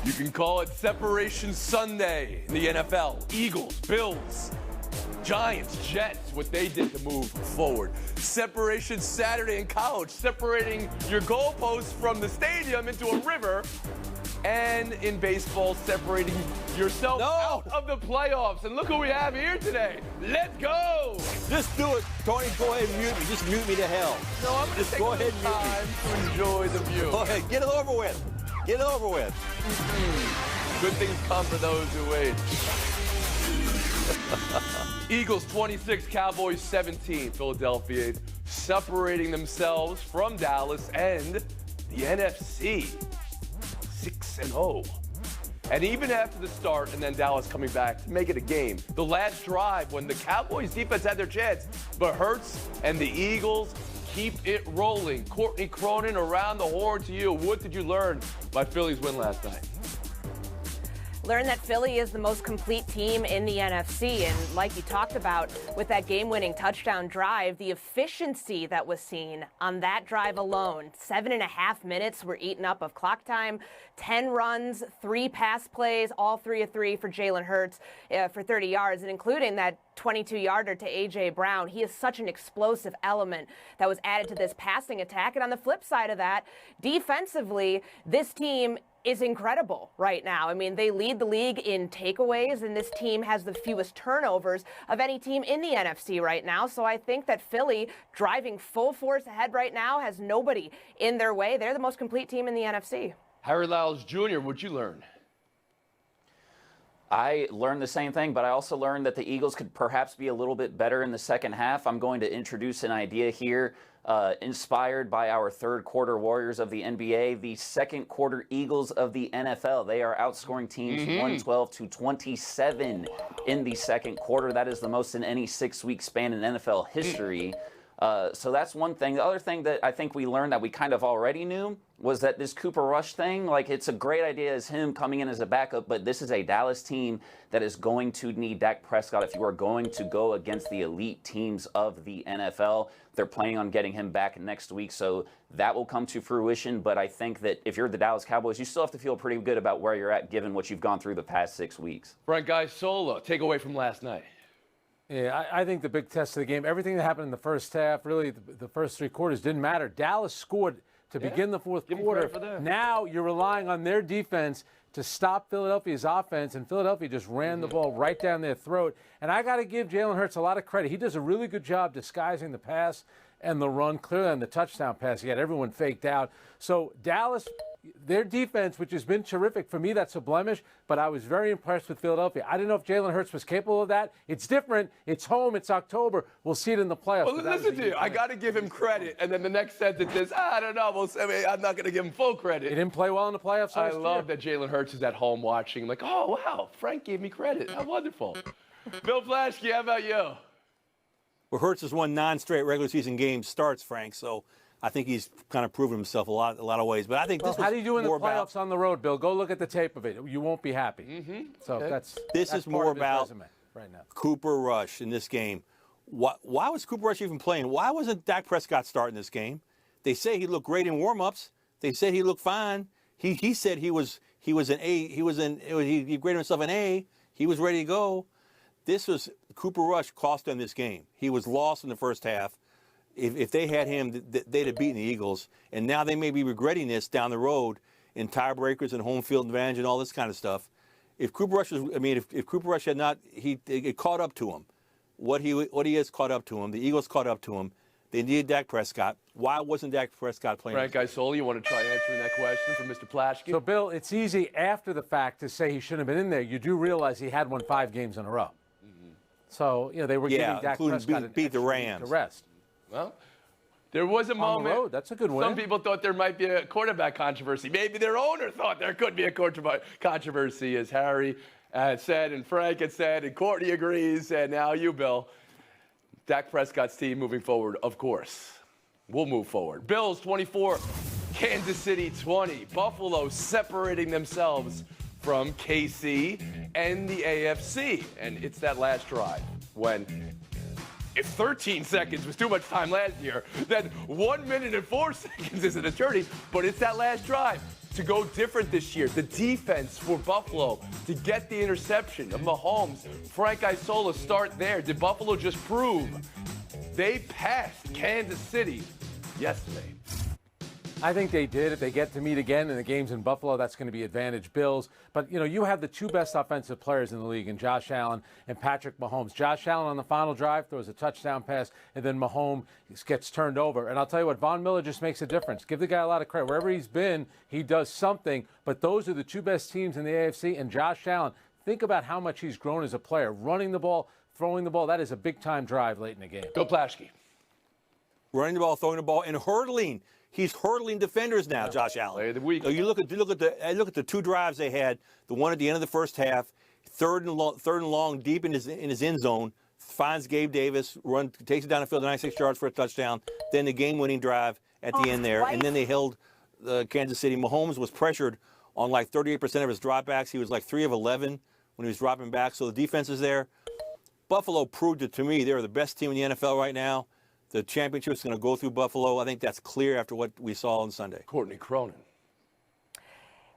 You can call it Separation Sunday in the NFL. Eagles, Bills, Giants, Jets, what they did to move forward. Separation Saturday in college, separating your goalposts from the stadium into a river. And in baseball, separating yourself out of the playoffs. And look who we have here today. Let's go. Just do it. Tony, go ahead and mute me. Just mute me to hell. No, I'm going to take a little time to enjoy the view. Go ahead. Get it over with. Get it over with. Good things come for those who wait. Eagles 26, Cowboys 17. Philadelphia separating themselves from Dallas and the NFC 6-0. And even after the start and then Dallas coming back to make it a game, the last drive when the Cowboys defense had their chance, but Hurts and the Eagles keep it rolling. Courtney Cronin, around the horn to you. What did you learn by Philly's win last night? Learn that Philly is the most complete team in the NFC. And like you talked about with that game-winning touchdown drive, the efficiency that was seen on that drive alone. 7.5 minutes were eaten up of clock time, 10 runs, 3 pass plays, all 3 of 3 for Jalen Hurts for 30 yards, and including that 22-yarder to A.J. Brown. He is such an explosive element that was added to this passing attack. And on the flip side of that, defensively, this team is incredible right now. I mean, they lead the league in takeaways, and this team has the fewest turnovers of any team in the NFC right now. So I think that Philly, driving full force ahead right now, has nobody in their way. They're the most complete team in the NFC. Harry Lyles Jr., what'd you learn? I learned the same thing, but I also learned that the Eagles could perhaps be a little bit better in the second half. I'm going to introduce an idea here inspired by our third quarter Warriors of the NBA, the second quarter Eagles of the NFL. They are outscoring teams 112-27 in the second quarter. That is the most in any 6-week span in NFL history. So that's one thing. The other thing that I think we learned that we kind of already knew was that this Cooper Rush thing, like, it's a great idea as him coming in as a backup, but this is a Dallas team that is going to need Dak Prescott if you are going to go against the elite teams of the NFL. They're planning on getting him back next week, so that will come to fruition. But I think that if you're the Dallas Cowboys, you still have to feel pretty good about where you're at given what you've gone through the past 6 weeks. Frank Isola, take away from last night. Yeah, I think the big test of the game, everything that happened in the first half, really the first 3 quarters didn't matter. Dallas scored to begin the fourth quarter. Now you're relying on their defense to stop Philadelphia's offense, and Philadelphia just ran the ball right down their throat. And I got to give Jalen Hurts a lot of credit. He does a really good job disguising the pass and the run. Clearly on the touchdown pass, he had everyone faked out. So Dallas, their defense, which has been terrific, for me that's a blemish, but I was very impressed with Philadelphia. I didn't know if Jalen Hurts was capable of that. It's different. It's home. It's October. We'll see it in the playoffs. Well, listen to you. I got to give him credit. And then the next sentence is, I don't know. I'm not going to give him full credit. He didn't play well in the playoffs last year. I love that Jalen Hurts is at home watching. Like, oh, wow, Frank gave me credit. How wonderful. Bill Plaschke, how about you? Well, Hurts has won 9 straight regular season game starts, Frank, so I think he's kind of proven himself a lot of ways. But I think this was how do you do in the playoffs about, on the road, Bill? Go look at the tape of it. You won't be happy. So this is more about right now. Cooper Rush in this game. Why was Cooper Rush even playing? Why wasn't Dak Prescott starting this game? They say he looked great in warm-ups. They said he looked fine. He said he was an A. He graded himself an A. He was ready to go. This was Cooper Rush cost them this game. He was lost in the first half. If they had him, they'd have beaten the Eagles. And now they may be regretting this down the road in tiebreakers and home field advantage and all this kind of stuff. If Cooper Rush if Cooper Rush had not, it caught up to him. What he has caught up to him. The Eagles caught up to him. They needed Dak Prescott. Why wasn't Dak Prescott playing? Frank Isola, you want to try answering that question from Mr. Plaschke? So, Bill, it's easy after the fact to say he shouldn't have been in there. You do realize he had won 5 games in a row. So, they were giving Dak Prescott beat the Rams. To rest. Well, there was a moment. On the road, that's a good win. Some people thought there might be a quarterback controversy. Maybe their owner thought there could be a quarterback controversy, as Harry said, and Frank had said, and Courtney agrees, and now you, Bill. Dak Prescott's team moving forward, of course. We'll move forward. Bills 24, Kansas City 20. Buffalo separating themselves from KC and the AFC. And it's that last drive when, if 13 seconds was too much time last year, then 1 minute and 4 seconds is an eternity. But it's that last drive. to go different this year. The defense for Buffalo to get the interception of Mahomes. Frank Isola start there. Did Buffalo just prove they passed Kansas City yesterday? I think they did. If they get to meet again in the games in Buffalo, that's going to be advantage Bills. But, you have the two best offensive players in the league in Josh Allen and Patrick Mahomes. Josh Allen on the final drive throws a touchdown pass, and then Mahomes gets turned over. And I'll tell you what, Von Miller just makes a difference. Give the guy a lot of credit. Wherever he's been, he does something. But those are the two best teams in the AFC. And Josh Allen, think about how much he's grown as a player. Running the ball, throwing the ball, that is a big-time drive late in the game. Go Plaschke. Running the ball, throwing the ball, and hurdling. He's hurdling defenders now, Josh Allen. Play of the week. So you look at the two drives they had. The one at the end of the first half, third and long, deep in his end zone, finds Gabe Davis, takes it down the field, 96 yards for a touchdown. Then the game-winning drive at the end there, and then they held Kansas City. Mahomes was pressured on like 38% of his dropbacks. He was like 3 of 11 when he was dropping back. So the defense is there. Buffalo proved it to me. They're the best team in the NFL right now. The championship is going to go through Buffalo. I think that's clear after what we saw on Sunday. Courtney Cronin.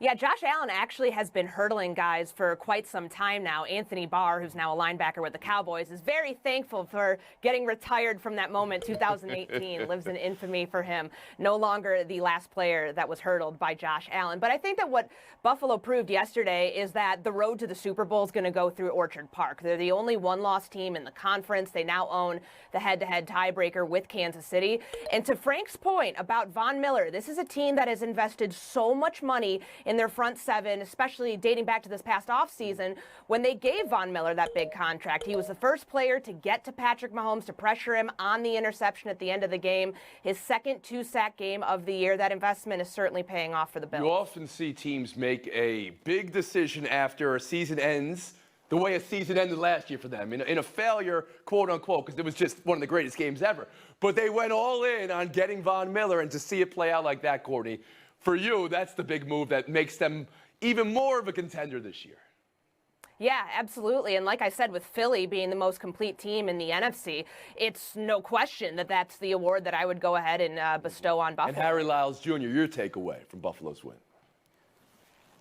Yeah, Josh Allen actually has been hurdling guys for quite some time now. Anthony Barr, who's now a linebacker with the Cowboys, is very thankful for getting retired from that moment, 2018. Lives in infamy for him. No longer the last player that was hurdled by Josh Allen. But I think that what Buffalo proved yesterday is that the road to the Super Bowl is going to go through Orchard Park. They're the only one-loss team in the conference. They now own the head-to-head tiebreaker with Kansas City. And to Frank's point about Von Miller, this is a team that has invested so much money in their front seven, especially dating back to this past offseason when they gave Von Miller that big contract. He was the first player to get to Patrick Mahomes to pressure him on the interception at the end of the game. His second 2-sack game of the year. That investment is certainly paying off for the Bills. You often see teams make a big decision after a season ends the way a season ended last year for them, in a failure, quote unquote, because it was just one of the greatest games ever. But they went all in on getting Von Miller, and to see it play out like that, Courtney, for you, that's the big move that makes them even more of a contender this year. Yeah, absolutely. And like I said, with Philly being the most complete team in the NFC, it's no question that that's the award that I would go ahead and bestow on Buffalo. And Harry Lyles Jr., your takeaway from Buffalo's win.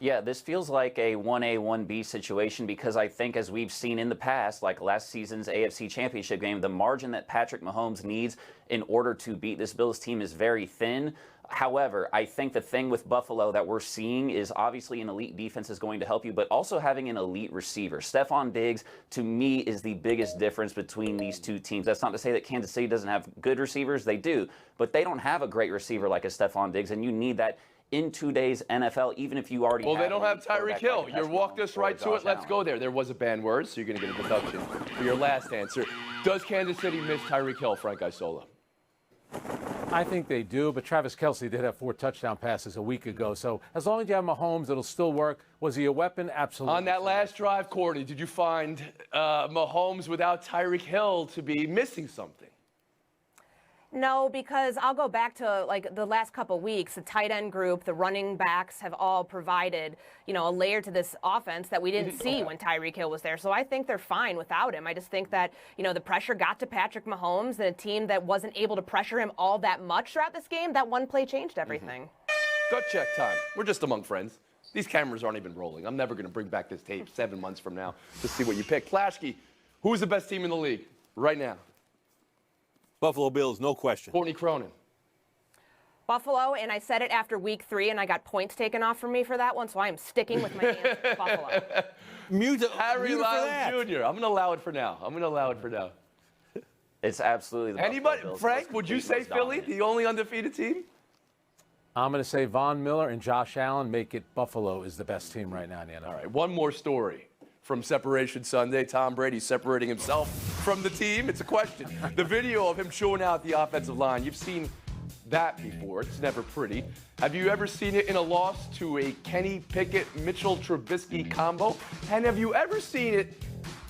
Yeah, this feels like a 1A, 1B situation because I think as we've seen in the past, like last season's AFC Championship game, the margin that Patrick Mahomes needs in order to beat this Bills team is very thin. However, I think the thing with Buffalo that we're seeing is obviously an elite defense is going to help you, but also having an elite receiver. Stephon Diggs, to me, is the biggest difference between these two teams. That's not to say that Kansas City doesn't have good receivers. They do, but they don't have a great receiver like a Stephon Diggs, and you need that in today's NFL, even if you already Well, have they don't have Tyreek Hill. You walked us right to it. Let's go there. There was a banned word, so you're going to get a deduction for your last answer. Does Kansas City miss Tyreek Hill, Frank Isola? I think they do, but Travis Kelce did have 4 touchdown passes a week ago. So as long as you have Mahomes, it'll still work. Was he a weapon? Absolutely. On that last drive, Courtney, did you find Mahomes without Tyreek Hill to be missing something? No, because I'll go back to like the last couple weeks. The tight end group, the running backs have all provided, a layer to this offense that we didn't see when Tyreek Hill was there. So I think they're fine without him. I just think that, the pressure got to Patrick Mahomes, and a team that wasn't able to pressure him all that much throughout this game, that one play changed everything. Gut check time. We're just among friends. These cameras aren't even rolling. I'm never going to bring back this tape 7 months from now to see what you picked. Plaschke, who's the best team in the league right now? Buffalo Bills, no question. Courtney Cronin. Buffalo, and I said it after week 3, and I got points taken off from me for that one, so I am sticking with my answer, Buffalo. Harry Lyles Jr. I'm going to allow it for now. It's absolutely the Anybody, Buffalo Bills. Frank, would you say Philly, the only undefeated team? I'm going to say Von Miller and Josh Allen make it Buffalo is the best team right now in the NFL. All right, one more story from Separation Sunday. Tom Brady separating himself from the team. It's a question. The video of him chewing out the offensive line, you've seen that before. It's never pretty. Have you ever seen it in a loss to a Kenny Pickett-Mitchell Trubisky combo? And have you ever seen it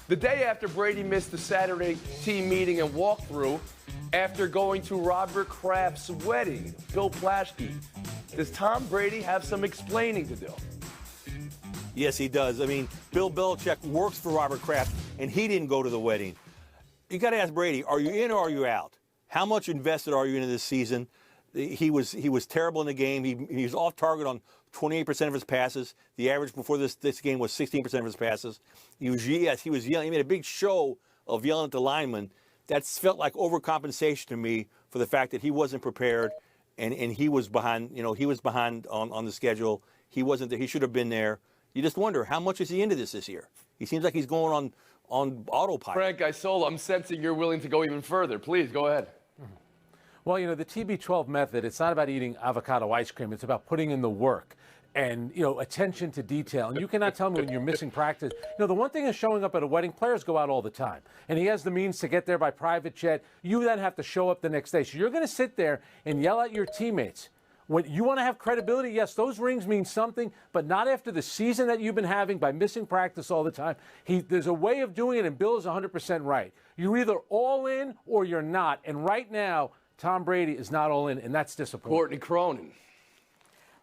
the day after Brady missed the Saturday team meeting and walkthrough after going to Robert Kraft's wedding? Bill Plaschke, does Tom Brady have some explaining to do? Yes, he does. I mean, Bill Belichick works for Robert Kraft, and he didn't go to the wedding. You got to ask Brady, are you in or are you out? How much invested are you into this season? He was terrible in the game. He was off target on 28% of his passes. The average before this game was 16% of his passes. He was yelling. He made a big show of yelling at the lineman. That felt like overcompensation to me for the fact that he wasn't prepared and he was behind. He was behind on the schedule. He wasn't there. He should have been there. You just wonder, how much is he into this year? He seems like he's going on autopilot. Frank Isola, I'm sensing you're willing to go even further. Please, go ahead. Well, the TB12 method, it's not about eating avocado ice cream. It's about putting in the work and, attention to detail. And you cannot tell me when you're missing practice. The one thing is showing up at a wedding. Players go out all the time. And he has the means to get there by private jet. You then have to show up the next day. So you're going to sit there and yell at your teammates. When you want to have credibility, yes, those rings mean something, but not after the season that you've been having by missing practice all the time. There's a way of doing it, and Bill is 100% right. You're either all in or you're not. And right now, Tom Brady is not all in, and that's disappointing. Courtney Cronin.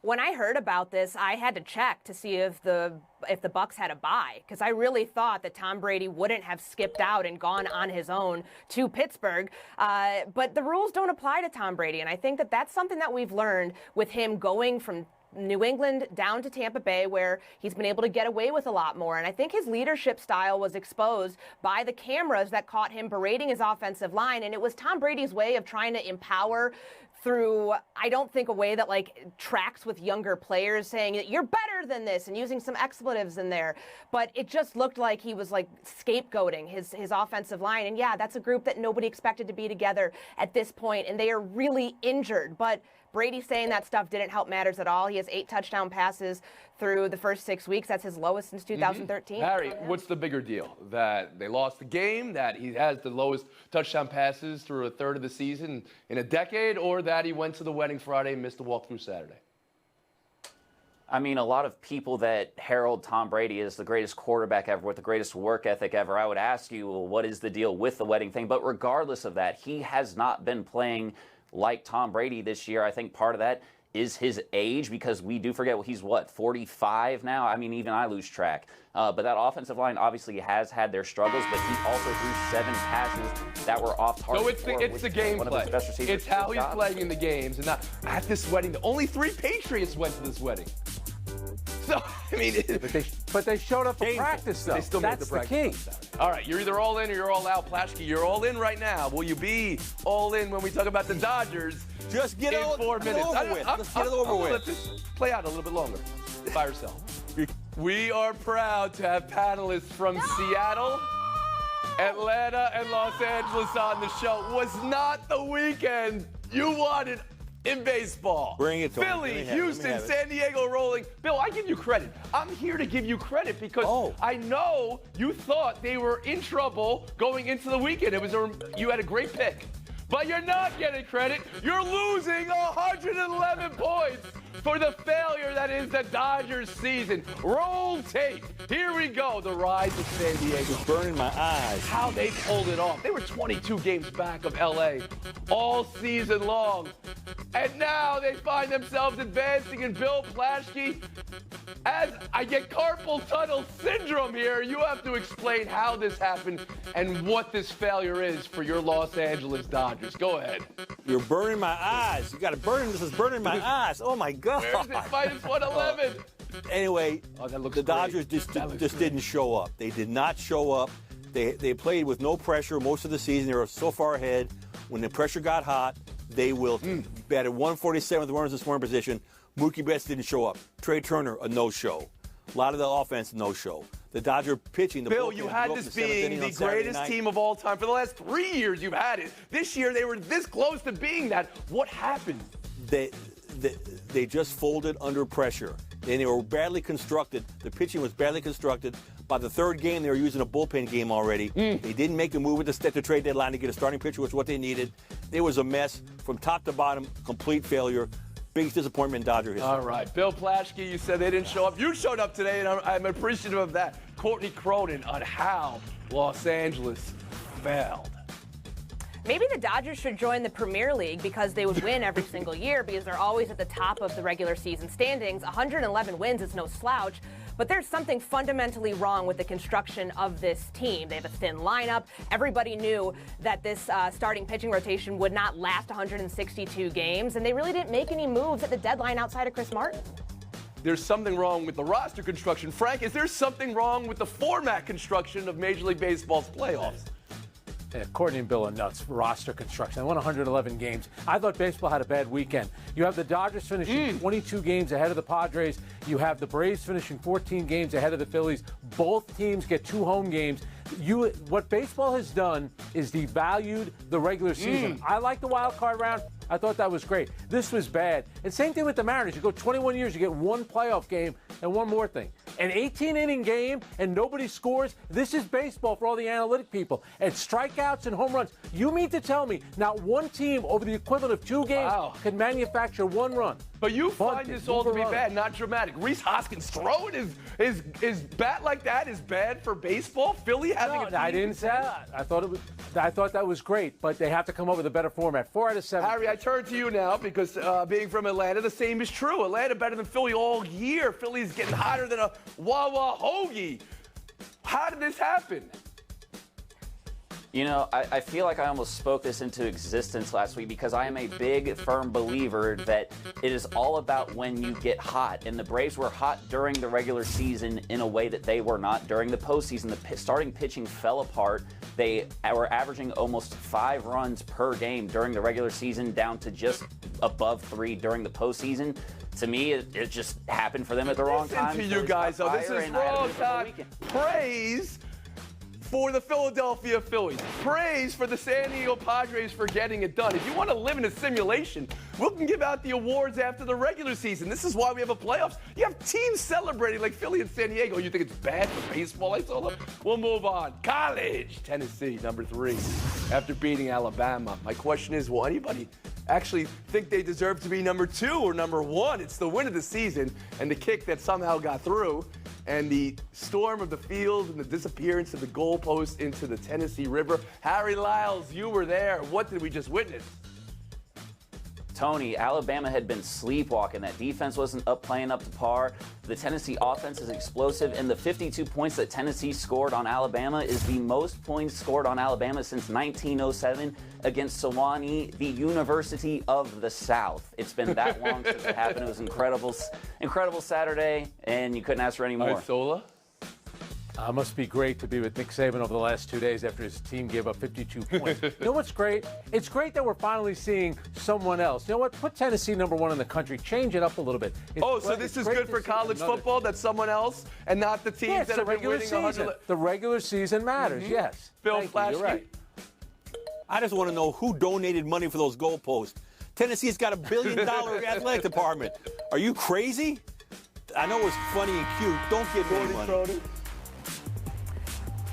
When I heard about this, I had to check to see if the Bucs had a bye, because I really thought that Tom Brady wouldn't have skipped out and gone on his own to Pittsburgh. But the rules don't apply to Tom Brady, and I think that that's something that we've learned with him going from New England down to Tampa Bay, where he's been able to get away with a lot more. And I think his leadership style was exposed by the cameras that caught him berating his offensive line. And it was Tom Brady's way of trying to empower through, I don't think, a way that tracks with younger players, saying that you're better than this and using some expletives in there. But it just looked like he was scapegoating his offensive line. And yeah, that's a group that nobody expected to be together at this point, and they are really injured. But Brady saying that stuff didn't help matters at all. He has 8 touchdown passes through the first 6 weeks. That's his lowest since 2013. Harry, what's the bigger deal? That they lost the game, that he has the lowest touchdown passes through a third of the season in a decade, or that he went to the wedding Friday and missed the walkthrough Saturday? I mean, a lot of people that herald Tom Brady as the greatest quarterback ever with the greatest work ethic ever, I would ask you, well, what is the deal with the wedding thing? But regardless of that, he has not been playing like Tom Brady this year. I think part of that is his age, because we do forget, well, he's 45 now? I mean, even I lose track. But that offensive line obviously has had their struggles, but he also threw 7 passes that were off target. So it's the game play. It's how he's playing in the games. And not at this wedding, only 3 Patriots went to this wedding. So, I mean, but they showed up for practice, though. They still made the practice. That's the key. All right, you're either all in or you're all out. Plaschke, you're all in right now. Will you be all in when we talk about the Dodgers? Just get in it 4 minutes. over with. Let's get it over with. Let this play out a little bit longer by yourself. We are proud to have panelists from Seattle, Atlanta, and Los Angeles on the show. Was not the weekend you wanted in baseball. Bring it to Philly, Houston, San Diego rolling. Bill, I give you credit. I'm here to give you credit because I know you thought they were in trouble going into the weekend. You had a great pick. But you're not getting credit. You're losing 111 points for the failure that is the Dodgers season. Roll tape. Here we go. The rise of San Diego. It's burning my eyes. How they pulled it off. They were 22 games back of LA all season long. And now they find themselves advancing. And Bill Plaschke, as I get carpal tunnel syndrome here, you have to explain how this happened and what this failure is for your Los Angeles Dodgers. Go ahead. You're burning my eyes. You got to burn. This is burning my eyes. Oh my God. Where is it? Minus 111. Anyway, the Dodgers just didn't show up. They did not show up. They played with no pressure most of the season. They were so far ahead. When the pressure got hot, they batted 147 with the runners in scoring position. Mookie Betts didn't show up. Trey Turner, a no-show. A lot of the offense, no-show. The Dodger pitching. Bill, you had this being the greatest team of all time. For the last 3 years, you've had it. This year, they were this close to being that. What happened? They just folded under pressure. And they were badly constructed. The pitching was badly constructed. By the third game, they were using a bullpen game already. They didn't make a move at the trade deadline to get a starting pitcher, which was what they needed. It was a mess from top to bottom, complete failure. Biggest disappointment in Dodger history. All right. Bill Plaschke, you said they didn't show up. You showed up today, and I'm appreciative of that. Courtney Cronin on how Los Angeles failed. Maybe the Dodgers should join the Premier League because they would win every single year because they're always at the top of the regular season standings. 111 wins is no slouch, but there's something fundamentally wrong with the construction of this team. They have a thin lineup. Everybody knew that this starting pitching rotation would not last 162 games, and they really didn't make any moves at the deadline outside of Chris Martin. there's something wrong with the roster construction. Frank, is there something wrong with the format construction of Major League Baseball's playoffs? Yeah, Courtney and Bill are nuts for roster construction. They won 111 games. I thought baseball had a bad weekend. You have the Dodgers finishing 22 games ahead of the Padres. You have the Braves finishing 14 games ahead of the Phillies. Both teams get 2 home games. What baseball has done is devalued the regular season. I like the wild card round. I thought that was great. This was bad. And same thing with the Mariners. You go 21 years, you get 1 playoff game. And one more thing. An 18-inning game and nobody scores. This is baseball for all the analytic people. And strikeouts and home runs. You mean to tell me not one team over the equivalent of 2 games can manufacture 1 run? But you find this all to be bad, not dramatic. Reese Hoskins throwing his bat like that is bad for baseball. Philly having a I didn't say that. I thought that was great, but they have to come up with a better format. 4 out of 7. Harry, I turn to you now because being from Atlanta, the same is true. Atlanta better than Philly all year. Philly's getting hotter than a Wawa hoagie. How did this happen? You know, I feel like I almost spoke this into existence last week because I am a big, firm believer that it is all about when you get hot. And the Braves were hot during the regular season in a way that they were not during the postseason. The starting pitching fell apart. They were averaging almost 5 runs per game during the regular season, down to just above 3 during the postseason. To me, it just happened for them at the wrong time. Listen to you guys, though. This is wrong time. Praise for the Philadelphia Phillies. Praise for the San Diego Padres for getting it done. If you want to live in a simulation, we can give out the awards after the regular season. This is why we have a playoffs. You have teams celebrating like Philly and San Diego. You think it's bad for baseball? I saw them. We'll move on. College. Tennessee, number 3, after beating Alabama. My question is, will anybody actually think they deserve to be number 2 or number 1? It's the win of the season and the kick that somehow got through. And the storm of the field and the disappearance of the goalpost into the Tennessee River. Harry Lyles, you were there. What did we just witness? Tony, Alabama had been sleepwalking. That defense wasn't playing up to par. The Tennessee offense is explosive, and the 52 points that Tennessee scored on Alabama is the most points scored on Alabama since 1907 against Sewanee, the University of the South. It's been that long since it happened. It was incredible Saturday, and you couldn't ask for any more. Isola? Must be great to be with Nick Saban over the last 2 days after his team gave up 52 points. You know what's great? It's great that we're finally seeing someone else. You know what? Put Tennessee number 1 in the country. Change it up a little bit. So this is good for college football? That's someone else and not the teams that have been winning 100. The regular season matters, yes. Bill Thank you. You're right. I just want to know who donated money for those goalposts. Tennessee's got $1 billion athletic department. Are you crazy? I know it's funny and cute. Don't give me money.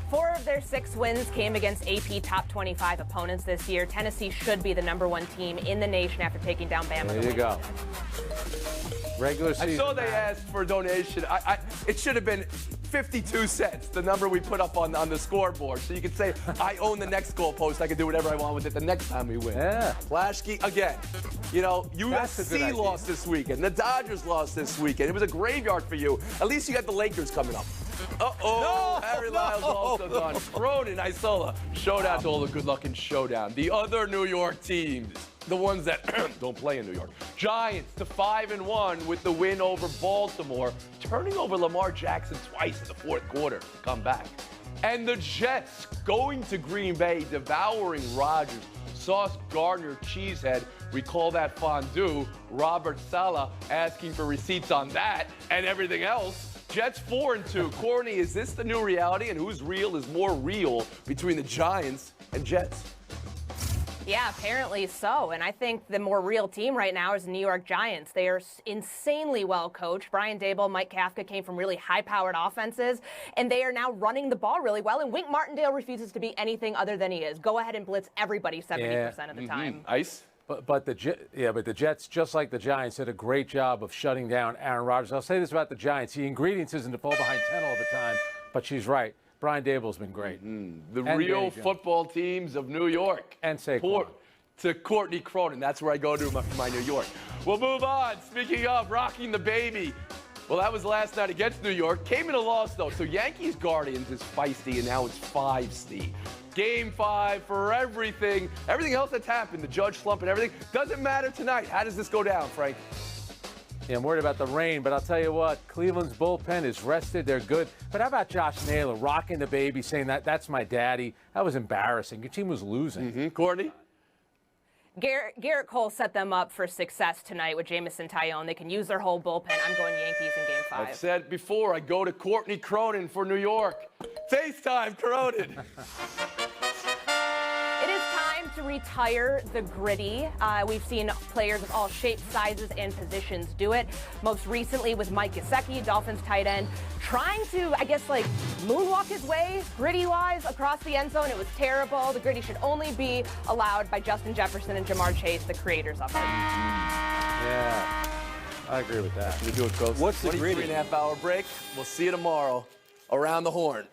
4 of their 6 wins came against AP top 25 opponents this year. Tennessee should be the number 1 team in the nation after taking down Bama. There you go. Regular season. I saw they asked for a donation. It should have been 52 cents, the number we put up on the scoreboard. So you could say, I own the next goalpost. I can do whatever I want with it the next time we win. Yeah. Flashkey, again, you know, USC lost this weekend. The Dodgers lost this weekend. It was a graveyard for you. At least you got the Lakers coming up. Harry Lyles also gone. Cronin, Isola. Showdown to all the good-looking showdown. The other New York teams, the ones that don't play in New York. Giants to 5-1 with the win over Baltimore, turning over Lamar Jackson twice in the 4th quarter to come back. And the Jets going to Green Bay, devouring Rodgers. Sauce Gardner Cheesehead, recall that fondue. Robert Saleh asking for receipts on that and everything else. Jets 4-2. Courtney, is this the new reality? And who's real is more real between the Giants and Jets? Yeah, apparently so. And I think the more real team right now is the New York Giants. They are insanely well coached. Brian Daboll, Mike Kafka came from really high-powered offenses, and they are now running the ball really well. And Wink Martindale refuses to be anything other than he is. Go ahead and blitz everybody 70% of the time. Ice? But the Jets, just like the Giants, did a great job of shutting down Aaron Rodgers. I'll say this about the Giants. The ingredients isn't to fall behind 10 all the time, but she's right. Brian Daboll's been great. The real football teams of New York. And Saquon. To Courtney Cronin. That's where I go to for my New York. We'll move on. Speaking of rocking the baby. Well, that was last night against New York. Came in a loss, though. So Yankees Guardians is feisty, and now it's 5-0. Game 5 for everything. Everything else that's happened, the Judge slump and everything, doesn't matter tonight. How does this go down, Frank? Yeah, I'm worried about the rain, but I'll tell you what, Cleveland's bullpen is rested. They're good. But how about Josh Naylor rocking the baby, saying that's my daddy? That was embarrassing. Your team was losing. Courtney? Garrett Cole set them up for success tonight with Jamison Tyone. They can use their whole bullpen. I'm going Yankees in Game 5. I've said before, I go to Courtney Cronin for New York. FaceTime Cronin. It is time to retire the gritty. We've seen players of all shapes, sizes, and positions do it. Most recently with Mike Gesicki, Dolphins tight end, trying to, moonwalk his way, gritty-wise, across the end zone. It was terrible. The gritty should only be allowed by Justin Jefferson and Jamar Chase, the creators of it. Yeah, I agree with that. We do it, Coach. What's the gritty? 3.5 hour break. We'll see you tomorrow around the horn.